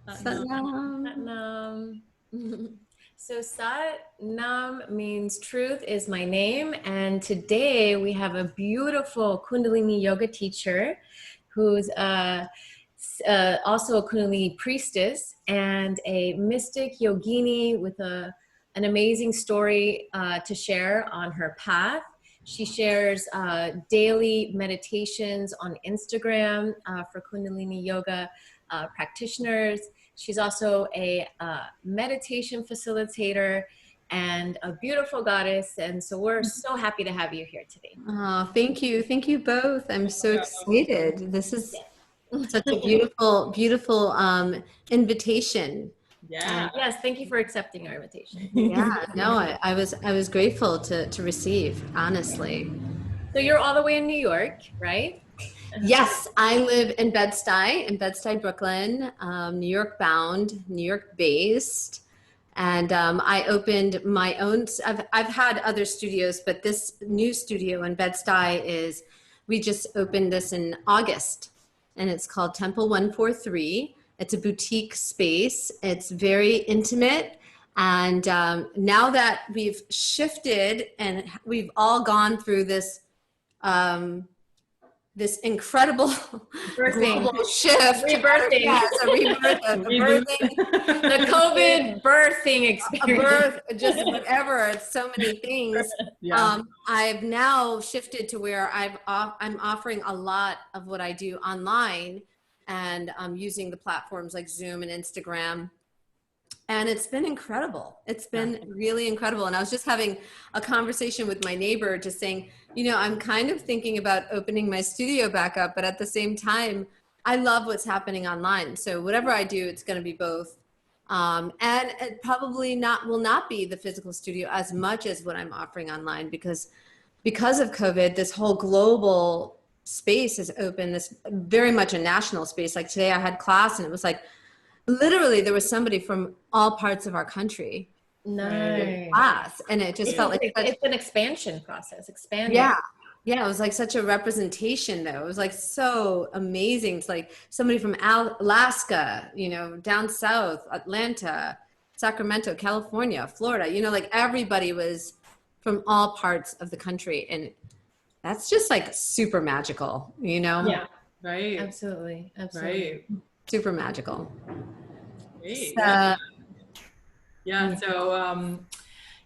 Satnam. Satnam. So Sat Nam means truth is my name. And today we have a beautiful Kundalini yoga teacher who's also a Kundalini priestess and a mystic yogini with an amazing story to share on her path. She shares daily meditations on Instagram for Kundalini yoga practitioners. She's also a meditation facilitator and a beautiful goddess. And so we're so happy to have you here today. Oh, thank you. Thank you both. I'm so excited. This is such a beautiful, beautiful invitation. Yeah. Yes, thank you for accepting our invitation. Yeah, no, I was grateful to receive, honestly. So you're all the way in New York, right? Yes, I live in Bed-Stuy, Brooklyn, New York bound, New York based. And I opened my own, I've had other studios, but this new studio in Bed-Stuy we just opened this in August, and it's called Temple 143. It's a boutique space. It's very intimate. And now that we've shifted and we've all gone through this, this incredible global shift. Rebirthing. Yes, a birthing. The COVID birthing experience. A birth, just whatever. It's so many things. Yeah. I've now shifted to where I'm offering a lot of what I do online, and I'm using the platforms like Zoom and Instagram. And it's been incredible. It's been really incredible. And I was just having a conversation with my neighbor, just saying, you know, I'm kind of thinking about opening my studio back up, but at the same time, I love what's happening online. So whatever I do, it's going to be both. And it probably will not be the physical studio as much as what I'm offering online, because of COVID, this whole global space is open. This very much a national space. Like today I had class and it was like, literally there was somebody from all parts of our country. Nice. Class, and it just felt like it's an expansion process. Expanding. Yeah, it was like such a representation though. It was like so amazing. It's like somebody from Alaska, you know, down south, Atlanta, Sacramento, California, Florida, you know, like everybody was from all parts of the country. And that's just like super magical, you know? Yeah, Right. absolutely. Right. Super magical. Great. So, So,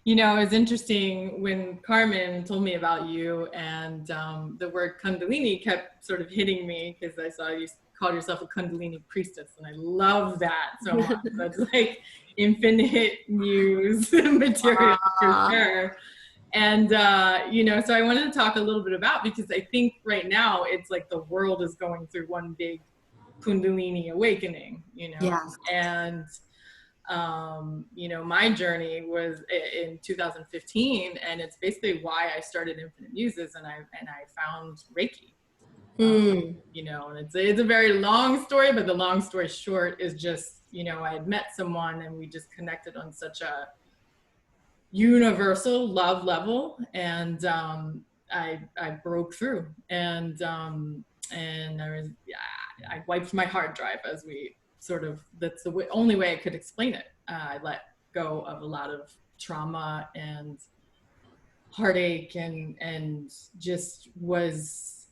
you know, it was interesting when Karmen told me about you, and the word Kundalini kept sort of hitting me because I saw you called yourself a Kundalini priestess, and I love that so much. That's like infinite muse material for sure. And, you know, so I wanted to talk a little bit about, because I think right now it's like the world is going through one big Kundalini awakening, you know. Yes. And you know, my journey was in 2015, and it's basically why I started Infinite Muses, and I found Reiki. You know, and it's a very long story, but the long story short is just, you know, I had met someone and we just connected on such a universal love level, and I broke through, and I wiped my hard drive, as we sort of, that's the only way I could explain it. I let go of a lot of trauma and heartache, and just was,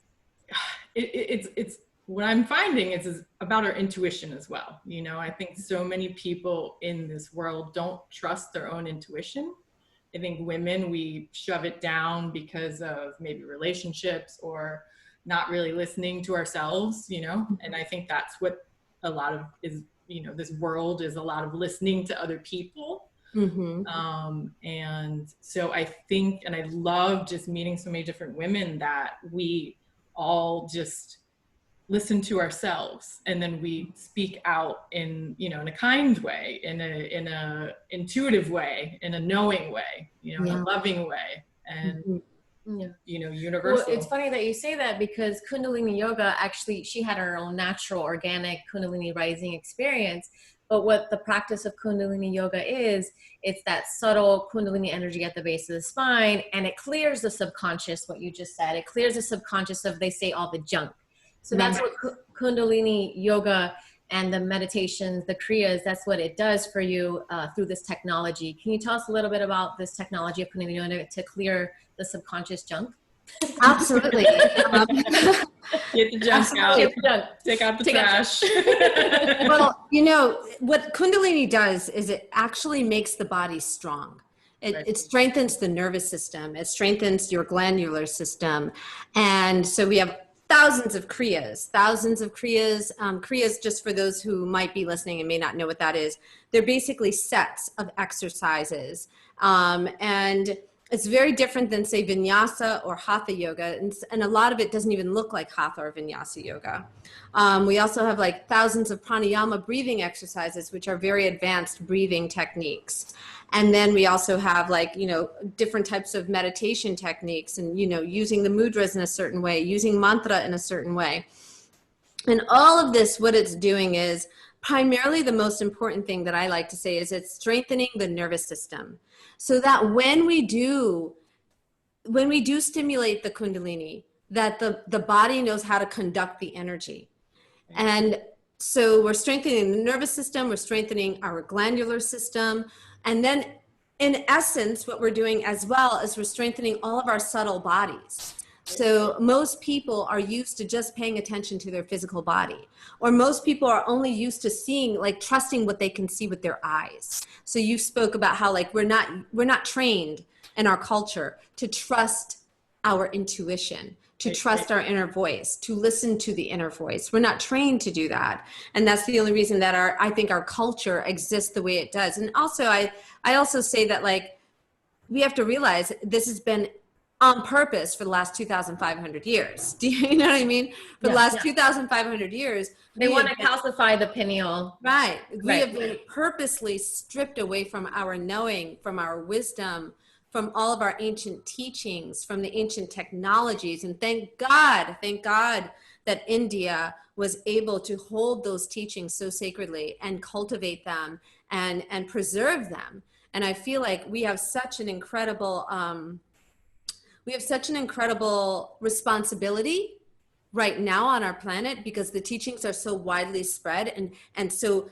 it's what I'm finding is about our intuition as well. You know, I think so many people in this world don't trust their own intuition. I think women, we shove it down because of maybe relationships or not really listening to ourselves, you know, and I think that's what a lot of is, you know, this world is a lot of listening to other people. And so I think, and I love just meeting so many different women that we all just listen to ourselves, and then we speak out in, you know, in a kind way, in a intuitive way, in a knowing way, you know, in a loving way, and you know, universal. Well, it's funny that you say that, because Kundalini yoga, actually, she had her own natural organic Kundalini rising experience. But what the practice of Kundalini yoga is, it's that subtle Kundalini energy at the base of the spine, and it clears the subconscious, what you just said. It clears the subconscious of, they say, all the junk. So that's what Kundalini yoga and the meditations, the Kriyas, that's what it does for you through this technology. Can you tell us a little bit about this technology of Kundalini Yoga to clear the subconscious junk? Absolutely. Get the junk out. Take out the trash. Well, you know, what Kundalini does is it actually makes the body strong. It strengthens the nervous system. It strengthens your glandular system. And so we have thousands of Kriyas. Kriyas, just for those who might be listening and may not know what that is, they're basically sets of exercises. And it's very different than, say, vinyasa or hatha yoga. And a lot of it doesn't even look like hatha or vinyasa yoga. We also have like thousands of pranayama breathing exercises, which are very advanced breathing techniques. And then we also have like, you know, different types of meditation techniques and, you know, using the mudras in a certain way, using mantra in a certain way. And all of this, what it's doing is primarily the most important thing that I like to say is it's strengthening the nervous system. So that when we do stimulate the Kundalini, that the body knows how to conduct the energy. And so we're strengthening the nervous system, we're strengthening our glandular system. And then in essence, what we're doing as well is we're strengthening all of our subtle bodies. So most people are used to just paying attention to their physical body, or most people are only used to seeing, like trusting what they can see with their eyes. So you spoke about how like we're not trained in our culture to trust our intuition, to trust our inner voice, to listen to the inner voice. We're not trained to do that. And that's the only reason that I think our culture exists the way it does. And also I also say that like we have to realize this has been on purpose for the last 2,500 years. Do you know what I mean? For the last 2,500 years. They want to calcify the pineal. Right. We have been purposely stripped away from our knowing, from our wisdom, from all of our ancient teachings, from the ancient technologies. And thank God that India was able to hold those teachings so sacredly and cultivate them and preserve them. And I feel like we have such an incredible responsibility right now on our planet because the teachings are so widely spread and so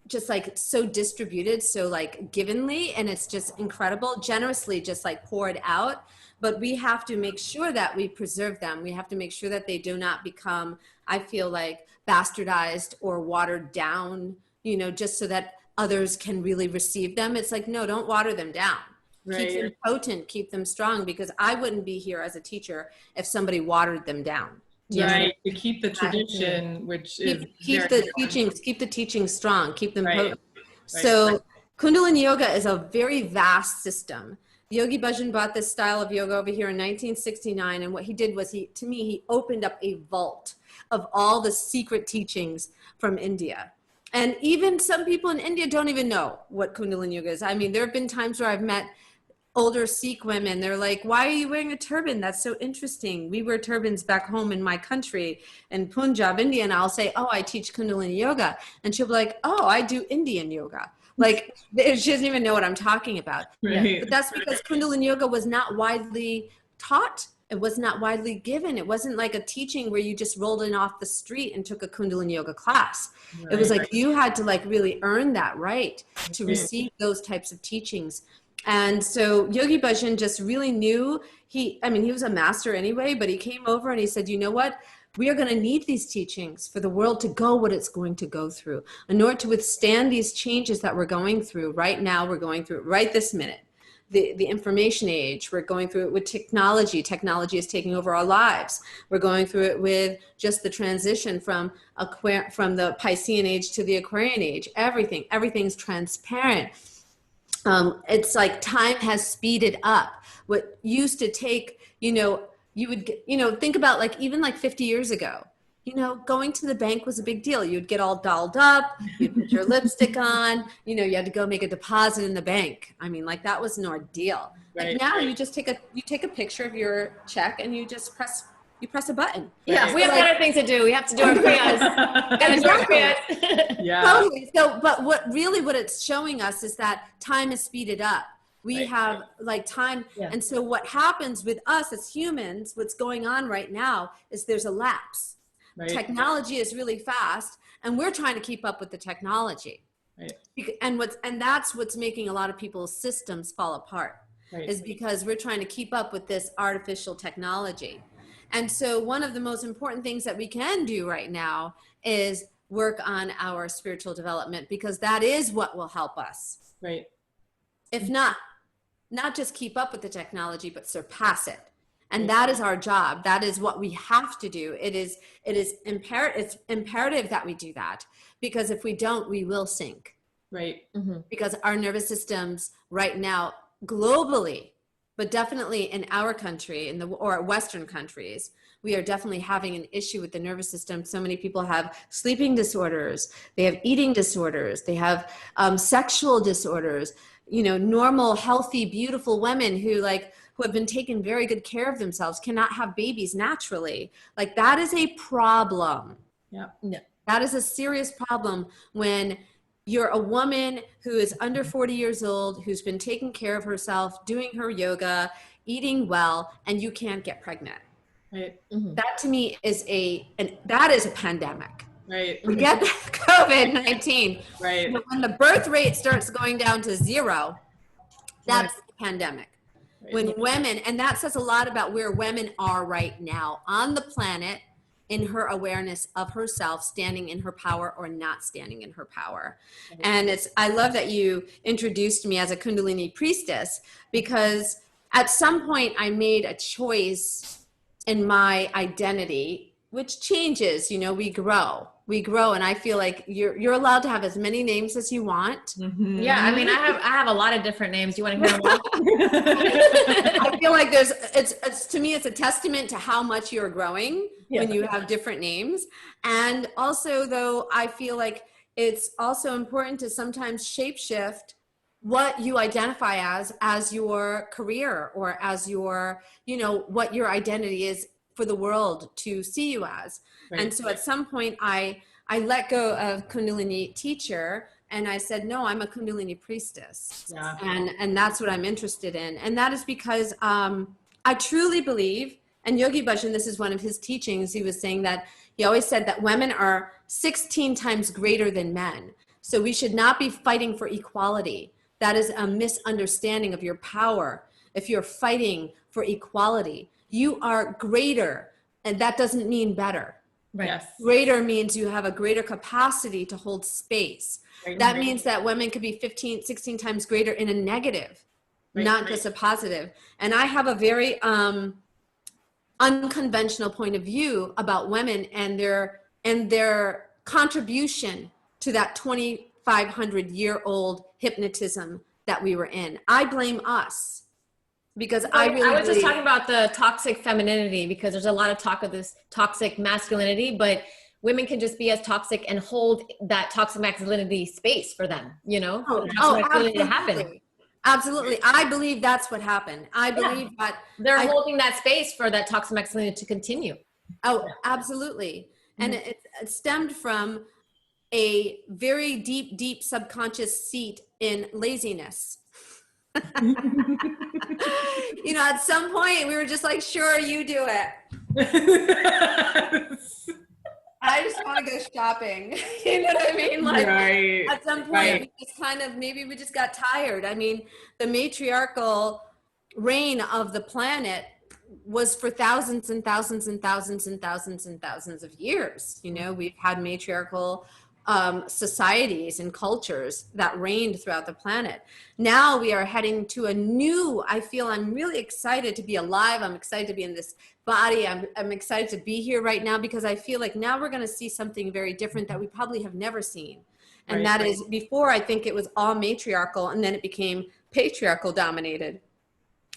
just like so distributed, so like givenly, and it's just incredible, generously just like poured out. But we have to make sure that we preserve them. We have to make sure that they do not become, I feel like, bastardized or watered down, you know, just so that others can really receive them. It's like, no, don't water them down. Right. Keep them potent, keep them strong, because I wouldn't be here as a teacher if somebody watered them down. Right, to keep the tradition, which keep the teachings strong, keep them potent. So Kundalini Yoga is a very vast system. Yogi Bhajan brought this style of yoga over here in 1969, and what he did was he opened up a vault of all the secret teachings from India. And even some people in India don't even know what Kundalini Yoga is. I mean, there have been times where I've met older Sikh women. They're like, why are you wearing a turban? That's so interesting. We wear turbans back home in my country in Punjab, India. And I'll say, oh, I teach Kundalini Yoga. And she'll be like, oh, I do Indian yoga. Like, she doesn't even know what I'm talking about. Right. But that's because Kundalini Yoga was not widely taught. It was not widely given. It wasn't like a teaching where you just rolled in off the street and took a Kundalini Yoga class. Right. It was like you had to like really earn that right to receive those types of teachings. And so Yogi Bhajan just really knew, he was a master anyway, but he came over and he said, you know what? We are going to need these teachings for the world to go what it's going to go through. In order to withstand these changes that we're going through right now, we're going through it right this minute. The information age, we're going through it with technology. Technology is taking over our lives. We're going through it with just the transition from the Piscean age to the Aquarian age. Everything's transparent. It's like time has speeded up. What used to take, you would get, think about like even like 50 years ago, going to the bank was a big deal. You'd get all dolled up, you'd put your lipstick on, you had to go make a deposit in the bank. I mean, like that was an ordeal. Right. Like now you just take a picture of your check and you just press a button. Yeah, we have better things to do. We have to do our prayers. Yeah. Totally. So, but what it's showing us is that time is speeded up. We have like time. Yeah. And so what happens with us as humans, what's going on right now is there's a lapse. Right. Technology is really fast. and we're trying to keep up with the technology. Right. And that's what's making a lot of people's systems fall apart, Right. is because we're trying to keep up with this artificial technology. And so one of the most important things that we can do right now is work on our spiritual development, because that is what will help us. Right. If not just keep up with the technology, but surpass it. And that is our job. That is what we have to do. It's imperative that we do that, because if we don't, we will sink. Right. Because our nervous systems right now, globally, but definitely in our country, or Western countries, we are definitely having an issue with the nervous system. So many people have sleeping disorders, they have eating disorders, they have sexual disorders. You know, normal, healthy, beautiful women who have been taking very good care of themselves cannot have babies naturally. Like, that is a problem. Yeah. That is a serious problem when you're a woman who is under 40 years old, who's been taking care of herself, doing her yoga, eating well, and you can't get pregnant. Right. That to me is that is a pandemic. Right. Forget COVID-19. Right. But when the birth rate starts going down to 0, that's the pandemic. Right. When women, and that says a lot about where women are right now on the planet, in her awareness of herself, standing in her power or not standing in her power. Right. And I love that you introduced me as a Kundalini priestess, because at some point I made a choice in my identity, which changes. You know, we grow, and I feel like you're allowed to have as many names as you want. Yeah, I mean, I have a lot of different names. You want to hear them all? I feel like it's to me, it's a testament to how much you're growing when you have different names. And also, though, I feel like it's also important to sometimes shapeshift what you identify as your career, or as your, what your identity is for the world to see you as. Right. And so at some point I let go of Kundalini Teacher, and I said, no, I'm a Kundalini priestess. Yeah. And that's what I'm interested in. And that is because I truly believe, and Yogi Bhajan, this is one of his teachings, he was saying that he always said that women are 16 times greater than men. So we should not be fighting for equality. That is a misunderstanding of your power. If you're fighting for equality, you are greater, and that doesn't mean better. Right. Yes. Greater means you have a greater capacity to hold space. Right. That means that women could be 15, 16 times greater in a negative, not just a positive. And I have a very unconventional point of view about women and their contribution to that 2,500-year-old hypnotism that we were in. I blame us. Because I was just talking about the toxic femininity, because there's a lot of talk of this toxic masculinity, but women can just be as toxic and hold that toxic masculinity space for them, absolutely. To happen. Absolutely. I believe that's what happened. I believe that they're holding that space for that toxic masculinity to continue. Oh, absolutely. And it stemmed from a very deep, deep subconscious seat in laziness. At some point we were just like, sure, you do it. I just want to go shopping. You know what I mean? Like, right. At some point we just maybe we just got tired. I mean, the matriarchal reign of the planet was for thousands and thousands and thousands and thousands and thousands of years. We've had matriarchal societies and cultures that reigned throughout the planet. Now we are heading to a new, I'm really excited to be alive. I'm excited to be in this body. I'm excited to be here right now, because I feel like now we're going to see something very different that we probably have never seen. And that is, before, I think it was all matriarchal, and then it became patriarchal dominated.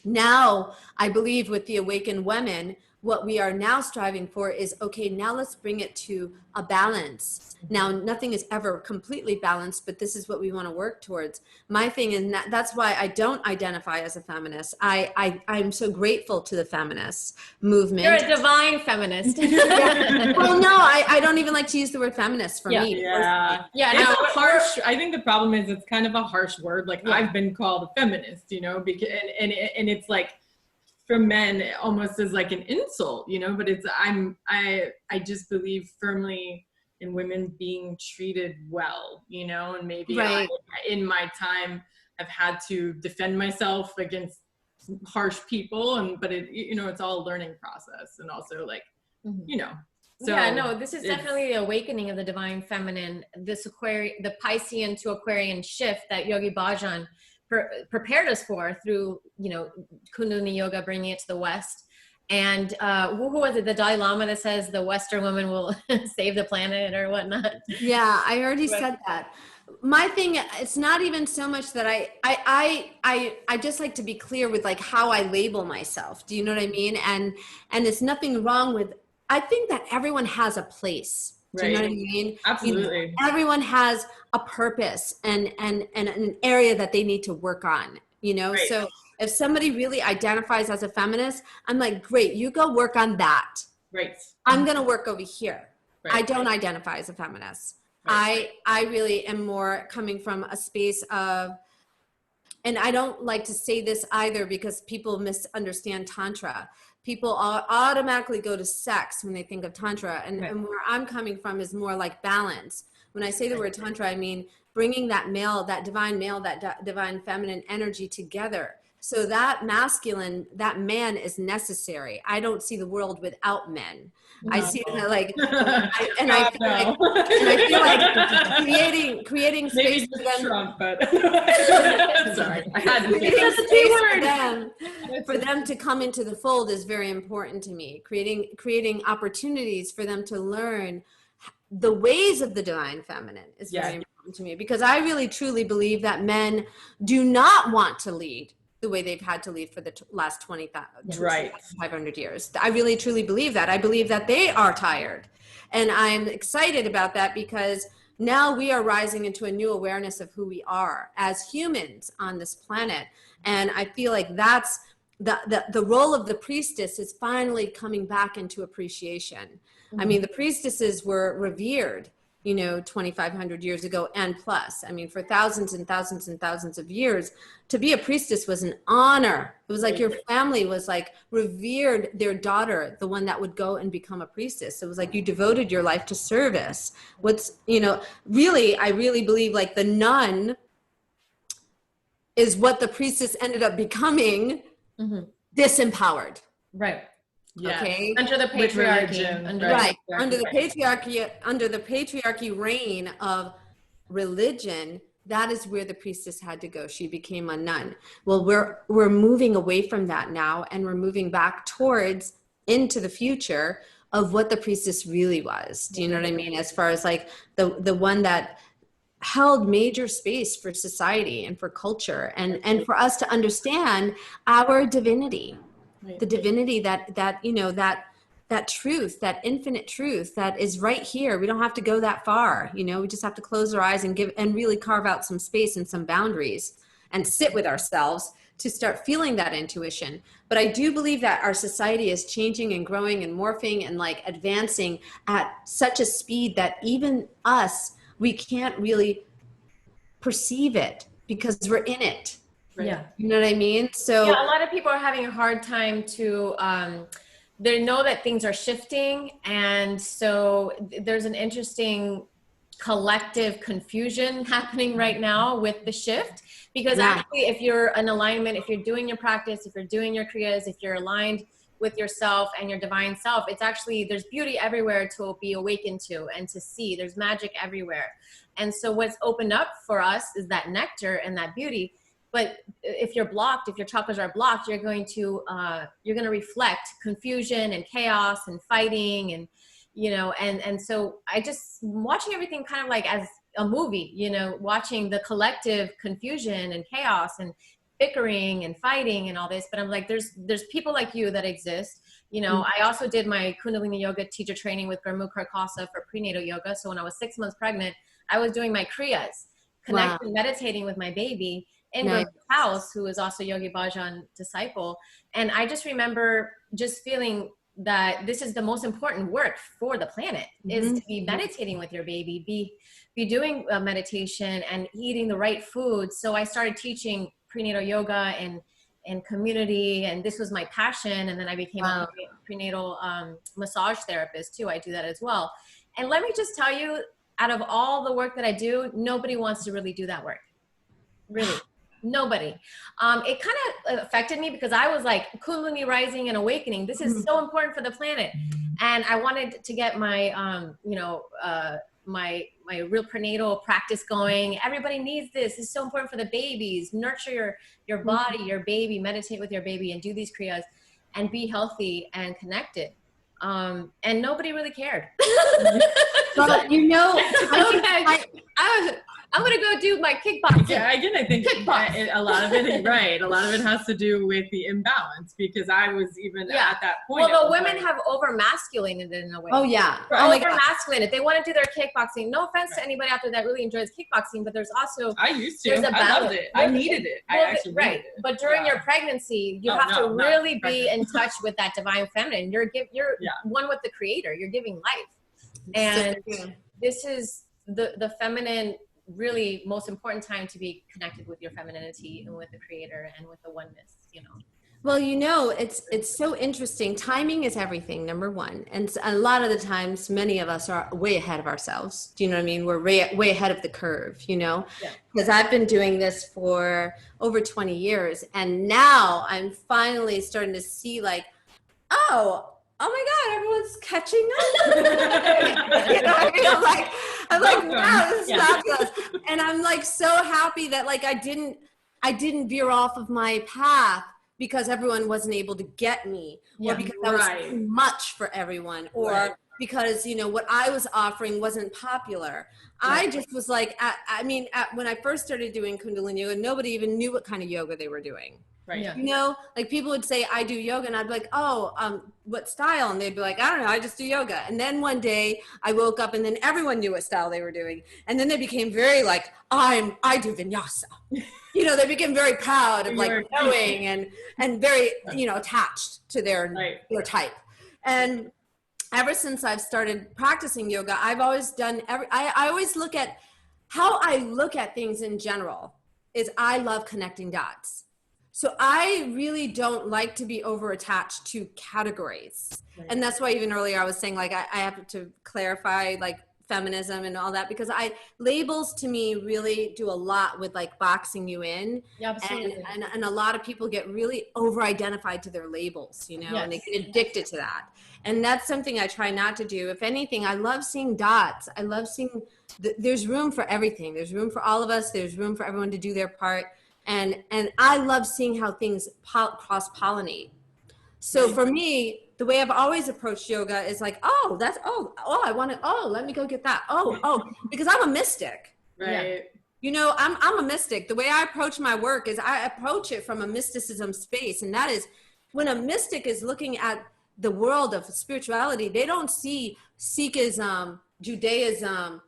Now, I believe with the awakened women, what we are now striving for is, okay, now let's bring it to a balance. Now, nothing is ever completely balanced, but this is what we want to work towards. My thing, and that's why I don't identify as a feminist. I'm so grateful to the feminist movement. You're a divine feminist. Well, no, I don't even like to use the word feminist for me. Yeah. It's a harsh, I think the problem is it's kind of a harsh word. Like, I've been called a feminist, because, and it's like, for men, it almost as like an insult, but it's, I just believe firmly in women being treated well, you know, and maybe Right. in my time have had to defend myself against harsh people, but it, you know, it's all a learning process, and also like, you know, so yeah, no, this is definitely the awakening of the divine feminine, this the Piscean to Aquarian shift that Yogi Bhajan prepared us for through, you know, Kundalini yoga, bringing it to the West. And who was it, the Dalai Lama, that says the Western woman will save the planet or whatnot? Yeah, I already said that. My thing, it's not even so much that I just like to be clear with like how I label myself. Do you know what I mean? And it's nothing wrong with, I think that everyone has a place. Do you know what I mean? Absolutely. You know, everyone has a purpose and an area that they need to work on, you know? Right. So if somebody really identifies as a feminist, I'm like, great, you go work on that. Right. I'm going to work over here. Right. I don't identify as a feminist. Right. I really am more coming from a space of, and I don't like to say this either because people misunderstand Tantra. People automatically go to sex when they think of Tantra. And where I'm coming from is more like balance. When I say the word Tantra, I mean bringing that male, that divine feminine energy together. So that masculine, that man is necessary. I don't see the world without men. No. I see that like, I feel like creating space for them. Trump, but sorry, I had to creating space for them to come into the fold is very important to me. Creating opportunities for them to learn the ways of the divine feminine is very important to me, because I really truly believe that men do not want to lead the way they've had to lead for the last 500 years. I really truly believe that. I believe that they are tired. And I'm excited about that because now we are rising into a new awareness of who we are as humans on this planet. And I feel like that's the role of the priestess is finally coming back into appreciation. I mean, the priestesses were revered, you know, 2,500 years ago and plus. I mean, for thousands and thousands and thousands of years, to be a priestess was an honor. It was like your family was like revered their daughter, the one that would go and become a priestess. It was like you devoted your life to service. What's, you know, really, I really believe like the nun is what the priestess ended up becoming, disempowered. Right. Yes. Okay. Under the patriarchy. Under the patriarchy reign of religion, that is where the priestess had to go. She became a nun. Well, we're moving away from that now, and we're moving back towards into the future of what the priestess really was. Do you know what I mean? As far as like the one that held major space for society and for culture, and for us to understand our divinity. The divinity that you know, that truth, that infinite truth that is right here. We don't have to go that far, you know, we just have to close our eyes and really carve out some space and some boundaries and sit with ourselves to start feeling that intuition. But I do believe that our society is changing and growing and morphing and like advancing at such a speed that even us, we can't really perceive it because we're in it. Yeah. You know what I mean? So yeah, a lot of people are having a hard time to, they know that things are shifting. And so there's an interesting collective confusion happening right now with the shift, because actually if you're in alignment, if you're doing your practice, if you're doing your kriyas, if you're aligned with yourself and your divine self, it's actually, there's beauty everywhere to be awakened to and to see. There's magic everywhere. And so what's opened up for us is that nectar and that beauty. But if you're blocked, if your chakras are blocked, you're going to reflect confusion and chaos and fighting, and, you know, and so I just watching everything kind of like as a movie, you know, watching the collective confusion and chaos and bickering and fighting and all this. But I'm like, there's people like you that exist. You know, I also did my Kundalini yoga teacher training with Gurmukh Karkasa for prenatal yoga. So when I was 6 months pregnant, I was doing my kriyas, connecting, meditating with my baby in Gurmukh's house, who is also Yogi Bhajan disciple. And I just remember just feeling that this is the most important work for the planet, is to be meditating with your baby, be doing meditation and eating the right food. So I started teaching prenatal yoga and community, and this was my passion. And then I became a prenatal massage therapist too. I do that as well. And let me just tell you, out of all the work that I do, nobody wants to really do that work. Really. Nobody. It kind of affected me because I was like, Kundalini rising and awakening. This is so important for the planet. And I wanted to get my, my real prenatal practice going. Everybody needs this. It's so important for the babies. Nurture your body, your baby, meditate with your baby, and do these kriyas and be healthy and connected. And nobody really cared. Well, you know, I'm gonna go do my kickboxing. Yeah, again, I think a lot of it, right? A lot of it has to do with the imbalance, because I was even at that point. Well, the women have over masculated it in a way. oh yeah. Right. Oh my Over God. masculated. They want to do their kickboxing. No offense to anybody out there that really enjoys kickboxing, but there's also I used to. there's a I balance. loved it. I needed it. I actually right. needed it. But during Yeah. your pregnancy, you have to really be in touch with that divine feminine. You're one with the creator. You're giving life. And this is the feminine, really most important time to be connected with your femininity and with the creator and with the oneness, you know. Well, you know, it's so interesting. Timing is everything, number one. And a lot of the times, many of us are way ahead of ourselves. Do you know what I mean? We're way ahead of the curve, you know? Because I've been doing this for over 20 years. And now I'm finally starting to see like, oh my God, everyone's catching up. You know what I mean? I'm like, wow, this is fabulous. And I'm like so happy that like I didn't veer off of my path because everyone wasn't able to get me, or because that was too much for everyone, or because, you know, what I was offering wasn't popular. I just was like, when I first started doing Kundalini yoga, nobody even knew what kind of yoga they were doing. Right. You know, like people would say, I do yoga, and I'd be like, oh, what style? And they'd be like, I don't know, I just do yoga. And then one day I woke up and then everyone knew what style they were doing. And then they became very like, I do vinyasa. You know, they became very proud of like knowing and very, you know, attached to their type. And ever since I've started practicing yoga, I've always done I always look at how I look at things in general is I love connecting dots. So I really don't like to be over attached to categories. And that's why even earlier I was saying like, I have to clarify like feminism and all that, because labels to me really do a lot with like boxing you in. Yeah, absolutely. And a lot of people get really over identified to their labels, you know, and they get addicted to that. And that's something I try not to do. If anything, I love seeing dots. I love seeing there's room for everything. There's room for all of us. There's room for everyone to do their part. And I love seeing how things cross-pollinate. So for me, the way I've always approached yoga is like, let me go get that. Because I'm a mystic. Right. You know, I'm a mystic. The way I approach my work is I approach it from a mysticism space. And that is when a mystic is looking at the world of spirituality, they don't see Sikhism, Judaism,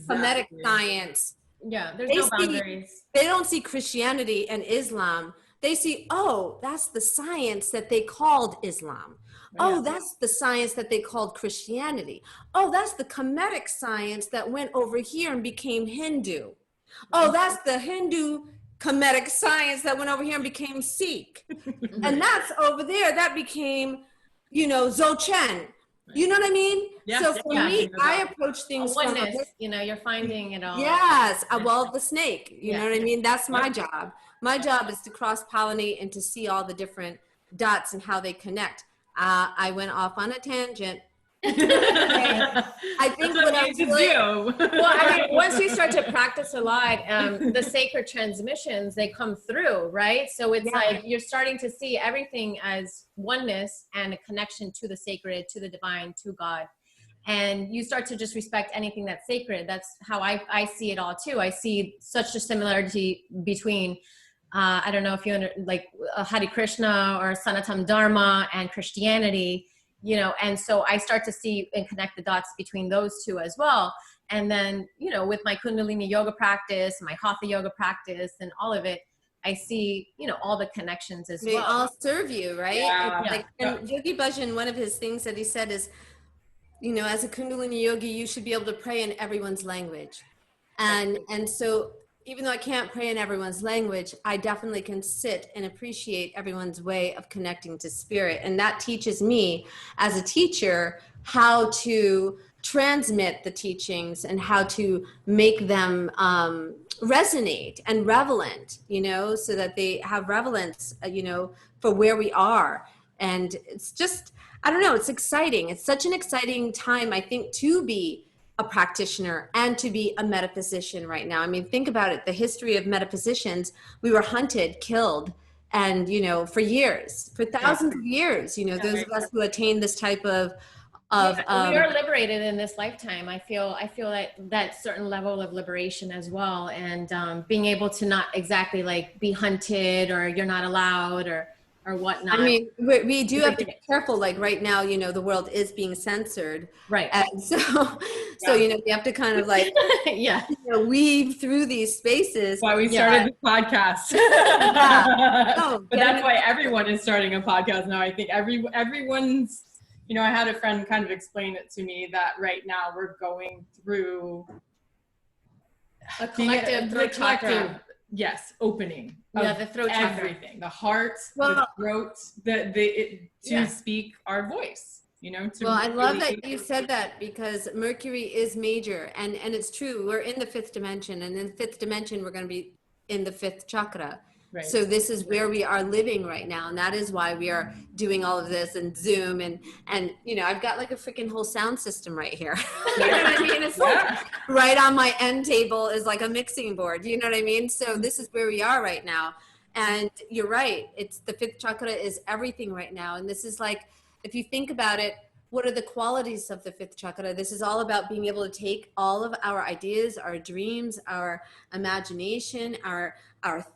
Hermetic science. Yeah, there's no boundaries. They don't see Christianity and Islam. They see, that's the science that they called Islam. That's the science that they called Christianity. That's the Kemetic science that went over here and became Hindu. That's the Hindu Kemetic science that went over here and became Sikh. And that's over there, that became, you know, Dzogchen. You know what I mean? Yeah. So for me, I approach things oneness, you know, you're finding it all. Yes. Well, the snake, you know what I mean? That's my job. My job is to cross-pollinate and to see all the different dots and how they connect. I went off on a tangent. I think what I do. Well, I mean, once you start to practice a lot, the sacred transmissions, they come through, right? So it's like you're starting to see everything as oneness and a connection to the sacred, to the divine, to God. And you start to just respect anything that's sacred. That's how I see it all too. I see such a similarity between I don't know if you like Hare Krishna or Sanatana Dharma and Christianity, you know, and so I start to see and connect the dots between those two as well. And then, you know, with my Kundalini yoga practice, my Hatha yoga practice and all of it, I see, you know, all the connections as well. They all serve you, right? Yeah. And Yogi Bhajan, one of his things that he said is, you know, as a Kundalini yogi, you should be able to pray in everyone's language. And so even though I can't pray in everyone's language, I definitely can sit and appreciate everyone's way of connecting to spirit. And that teaches me as a teacher how to transmit the teachings and how to make them resonate and relevant, you know, so that they have relevance, you know, for where we are. And it's just, I don't know, it's exciting. It's such an exciting time, I think, to be a practitioner and to be a metaphysician right now. I mean, think about it. The history of metaphysicians, we were hunted, killed, and, you know, for years, for thousands of years, you know, those of us who attain this type of we are liberated in this lifetime. I feel like that certain level of liberation as well. And being able to not exactly like be hunted or you're not allowed or whatnot. I mean, we do have to be careful. Like right now, you know, the world is being censored. Right. And so, you know, we have to kind of like, you know, weave through these spaces. That's why we started this podcast. But that's why everyone is starting a podcast now. I think everyone's, you know, I had a friend kind of explain it to me that right now we're going through a collective throat chakra. Yes, opening. The throat chakra. Everything. The heart, the throat, to speak our voice, you know. I love that you said that, because Mercury is major, and it's true. We're in the fifth dimension, and in the fifth dimension, we're going to be in the fifth chakra. Right. So this is where we are living right now, and that is why we are doing all of this and Zoom and you know, I've got like a freaking whole sound system right here. You know what I mean? It's like right on my end table is like a mixing board. You know what I mean? So this is where we are right now, and you're right. It's the fifth chakra is everything right now, and this is like, if you think about it, what are the qualities of the fifth chakra? This is all about being able to take all of our ideas, our dreams, our imagination, our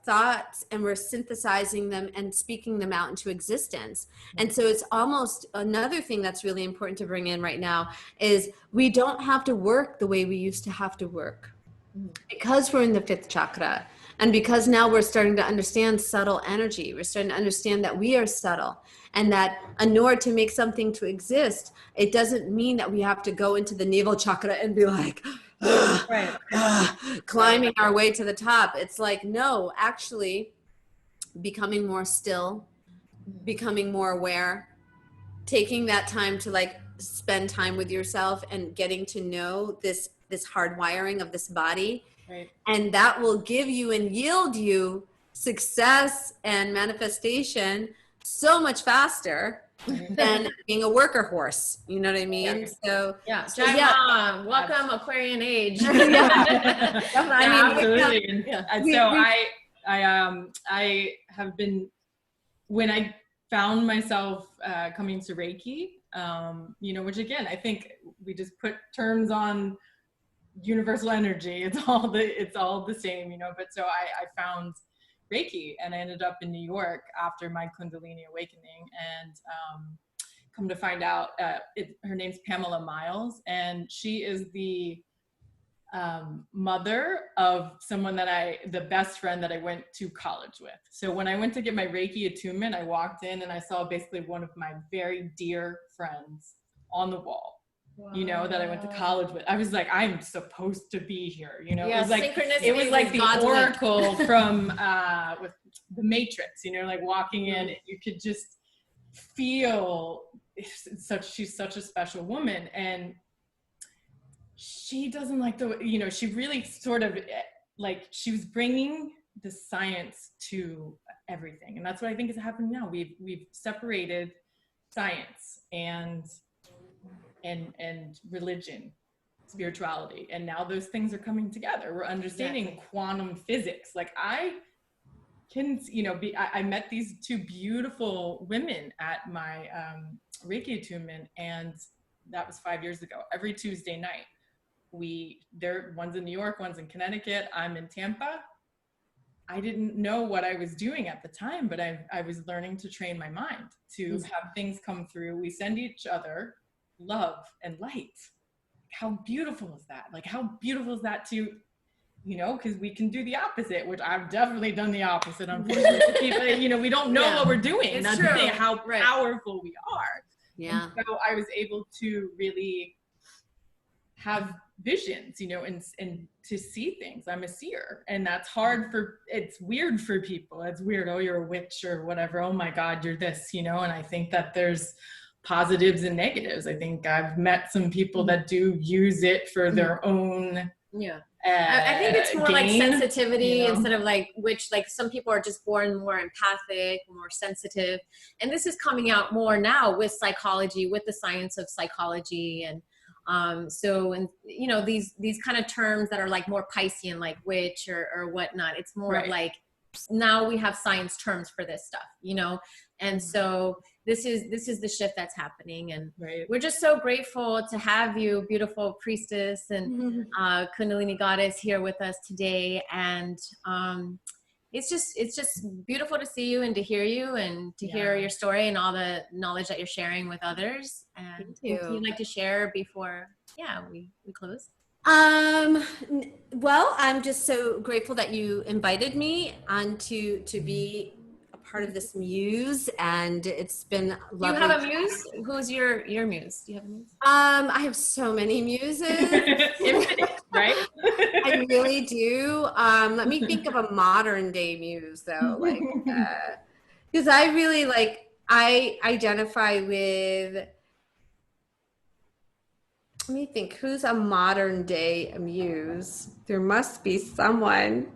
thoughts, and we're synthesizing them and speaking them out into existence. And so it's almost another thing that's really important to bring in right now is we don't have to work the way we used to have to work, because we're in the fifth chakra. And because now we're starting to understand subtle energy, we're starting to understand that we are subtle, and that in order to make something to exist, it doesn't mean that we have to go into the navel chakra and be like, climbing our way to the top. It's like, no, actually becoming more still, becoming more aware, taking that time to like spend time with yourself and getting to know this hardwiring of this body. Right. And that will give you and yield you success and manifestation so much faster than being a worker horse. You know what I mean? So welcome Aquarian age. Absolutely. I have been, when I found myself coming to Reiki, you know, which again, I think we just put terms on universal energy. It's all the same, you know. But so I found Reiki, and I ended up in New York after my Kundalini awakening, and come to find out, her name's Pamela Miles, and she is the mother of someone the best friend that I went to college with. So when I went to get my Reiki attunement, I walked in and I saw basically one of my very dear friends on the wall. Wow. You know, that I went to college with. I was like, I'm supposed to be here. You know, it was like the oracle from with the Matrix. You know, like walking in, and you could just feel she's such a special woman, and she doesn't like she really sort of like, she was bringing the science to everything, and that's what I think is happening now. We've separated science and religion, spirituality, and now those things are coming together. We're understanding quantum physics. Like I met these two beautiful women at my Reiki attunement, and that was 5 years ago. Every Tuesday night, one's in New York, one's in Connecticut, I'm in Tampa. I didn't know what I was doing at the time, but I was learning to train my mind to have things come through. We send each other love and light. How beautiful is that? Like, how beautiful is that to, you know, because we can do the opposite, which I've definitely done the opposite, unfortunately. People, you know, we don't know what we're doing. It's That's true. The thing, how powerful we are. Yeah. And so I was able to really have visions, you know, and to see things. I'm a seer, and that's hard it's weird for people. It's weird. Oh, you're a witch or whatever. Oh my God, you're this, you know. And I think that there's positives and negatives. I think I've met some people that do use it for their own. Yeah. I think it's more like gain, sensitivity, you know? instead of like, which like some people are just born more empathic, more sensitive. And this is coming out more now with psychology, with the science of psychology. And so, and you know, these kind of terms that are like more Piscean, like witch or whatnot, it's more of like, now we have science terms for this stuff, you know? And so this is the shift that's happening. And we're just so grateful to have you, beautiful priestess and Kundalini goddess, here with us today. And it's just beautiful to see you and to hear you and to hear your story and all the knowledge that you're sharing with others. And would you like to share before we close? Well, I'm just so grateful that you invited me on to be a part of this muse, and it's been lovely. Do you have a muse? Who's your muse? Do you have a muse? I have so many muses. Right? I really do. Let me think of a modern day muse though, like, because I really I identify with. Let me think, who's a modern day muse? There must be someone.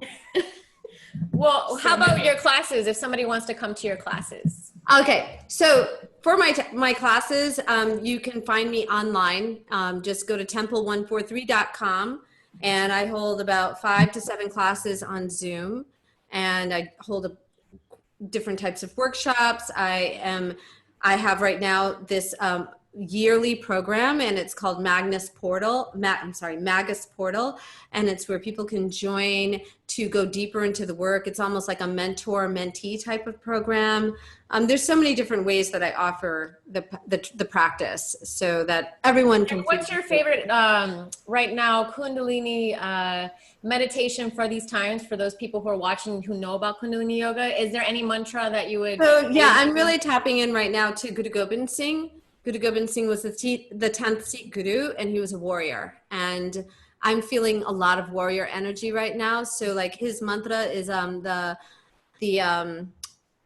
Well, how about your classes? If somebody wants to come to your classes. Okay, so for my classes, you can find me online. Just go to temple143.com, and I hold about 5 to 7 classes on Zoom, and I hold different types of workshops. I have right now this yearly program, and it's called Magus Portal, and it's where people can join to go deeper into the work. It's almost like a mentor-mentee type of program. There's so many different ways that I offer the practice so that everyone can. And what's your favorite right now Kundalini meditation for these times, for those people who are watching who know about Kundalini yoga? Is there any mantra that you would? So yeah, I'm really tapping in right now to Guru Gobind Singh. Guru Gobind Singh was the 10th Sikh Guru, and he was a warrior. And I'm feeling a lot of warrior energy right now. So like his mantra is the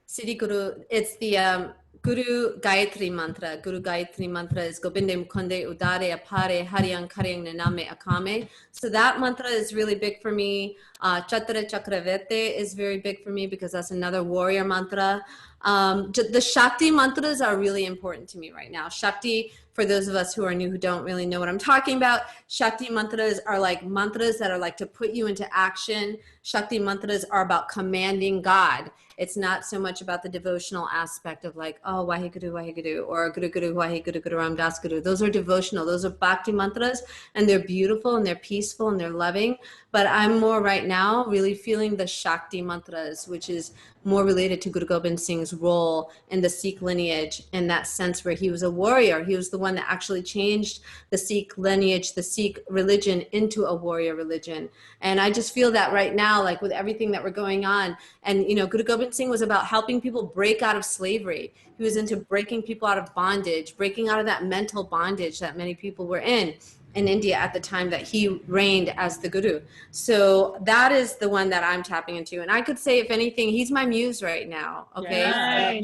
Siri Guru. It's the Guru Gayatri mantra. Guru Gayatri mantra is Gobinde Mukunde Udare Apare Haryang Karyang Naname Akame. So that mantra is really big for me. Chatra Chakravete is very big for me because that's another warrior mantra. The Shakti mantras are really important to me right now. Shakti, for those of us who are new, who don't really know what I'm talking about, Shakti mantras are like mantras that are like to put you into action. Shakti mantras are about commanding God. It's not so much about the devotional aspect of like, oh, Waheguru, Waheguru, or Guru Guru, Waheguru, Guru Ram Das Guru. Those are devotional. Those are bhakti mantras, and they're beautiful, and they're peaceful, and they're loving. But I'm more right now really feeling the Shakti mantras, which is more related to Guru Gobind Singh's role in the Sikh lineage, in that sense where he was a warrior. He was the one that actually changed the Sikh lineage, the Sikh religion, into a warrior religion. And I just feel that right now, like with everything that we're going on, and you know, Guru Gobind Singh was about helping people break out of slavery. He was into breaking people out of bondage, breaking out of that mental bondage that many people were in India at the time that he reigned as the Guru. So that is the one that I'm tapping into. And I could say, if anything, he's my muse right now. Okay.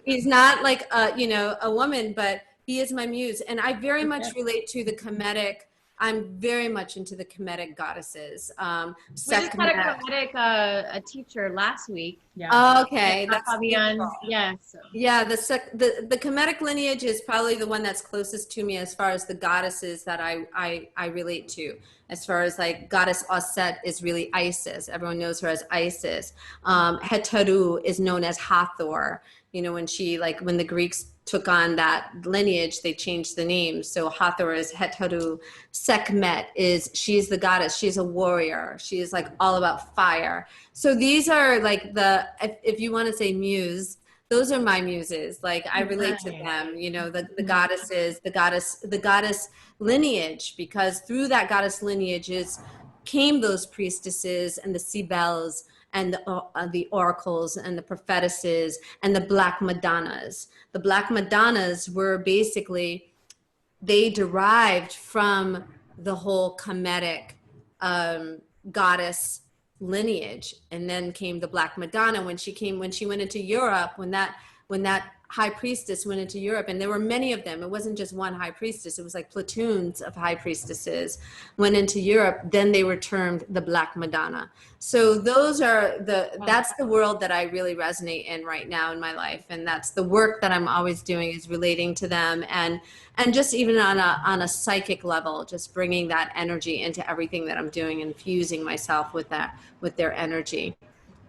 He's not like a woman, but he is my muse. And I very much relate to the Kemetic. I'm very much into the Kemetic goddesses. We just had a Kemetic a teacher last week. Yeah. Okay. That's Fabian. Yes. Yeah. The Kemetic lineage is probably the one that's closest to me as far as the goddesses that I relate to. As far as like goddess Aset is really Isis. Everyone knows her as Isis. Hetaru is known as Hathor. You know, when the Greeks took on that lineage, they changed the name. So Hathor is Hetaru. Sekhmet she's the goddess. She's a warrior. She is like all about fire. So these are like if you want to say muse, those are my muses. Like I relate to them, you know, the goddesses, the goddess lineage, because through that goddess lineages came those priestesses and the Sibels and the oracles and the prophetesses and the Black Madonnas. The Black Madonnas were basically, they derived from the whole Kemetic goddess lineage. And then came the Black Madonna when she went into Europe, when that high priestess went into Europe, and there were many of them. It wasn't just one high priestess. It was like platoons of high priestesses went into Europe. Then they were termed the Black Madonna. So those are that's the world that I really resonate in right now in my life. And that's the work that I'm always doing, is relating to them, and just even on a psychic level, just bringing that energy into everything that I'm doing, and fusing myself with their energy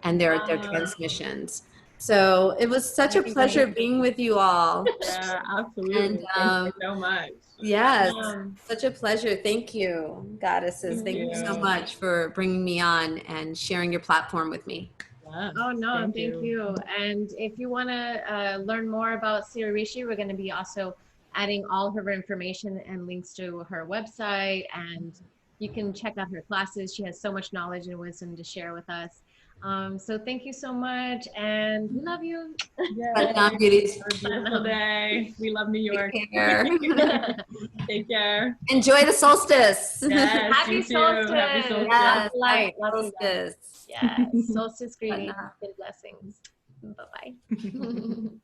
and their transmissions. So it was such a pleasure being with you all. Yeah, absolutely. And Thank you so much. yes, such a pleasure. Thank you, goddesses. Thank you so much for bringing me on and sharing your platform with me. Yeah, Oh, no, thank you. And if you want to learn more about Siri Rishi, we're going to be also adding all her information and links to her website, and you can check out her classes. She has so much knowledge and wisdom to share with us. So thank you so much, and we love you. Bye now, beauties. Have a beautiful day. We love New York. Take care. Take care. Enjoy the solstice. Yes, Happy you too. solstice. Happy solstice. Yes, Light. happy solstice. Yes, solstice greetings Bye now. and blessings. Bye-bye.